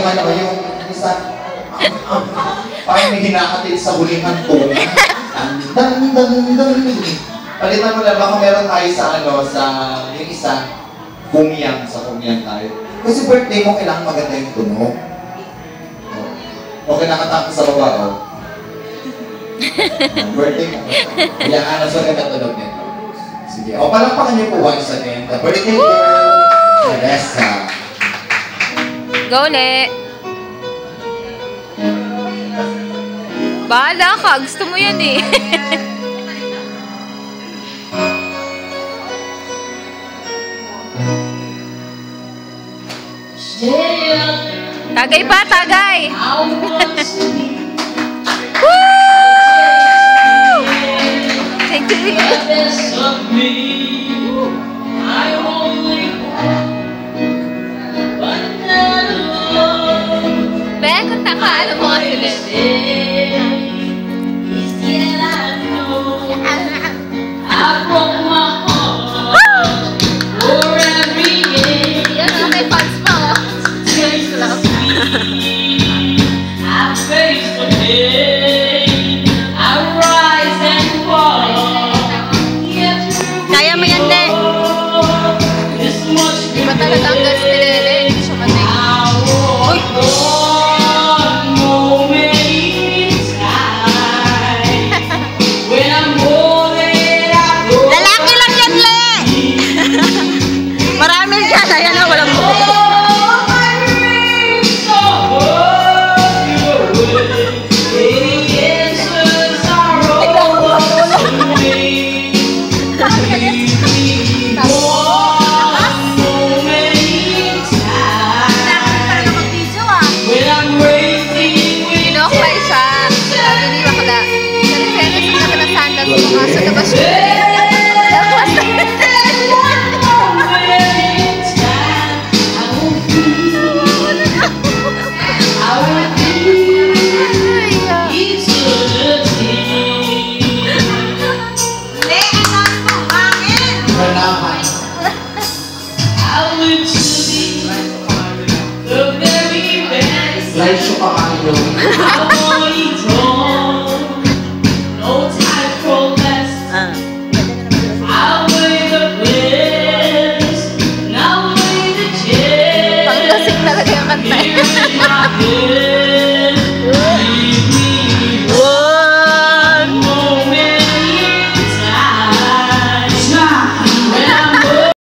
yung ano, yung isa, parang may hinakatid sa huling hantong. Palitan mo na, baka meron tayo sa ano, sa yung isa, kumiyang, sa kumiyang tayo. Kasi birthday mo, kailangan maganda yung tunog. Okay, nakatapos sa baba, oh. Birthday mo. Kaya ano, so ganda tunog nito. Sige, o palakpakan niyo po once again. The birthday girl, Teresa. Go, Le! Bahala ka, gusto mo yan eh. Tagay pa, tagay! Woo! Thank you. Ben, kanta ka, ano mga silid? Kaya mo yan, Le. Iba talaga ang gas ni Lele. Hindi siya matay. Uy! Lalaki lang yan, Le. Marami dyan. Ayan na, walang buko. Sa labas ko. Live show pa kayo. Panglasik talaga yung kanta.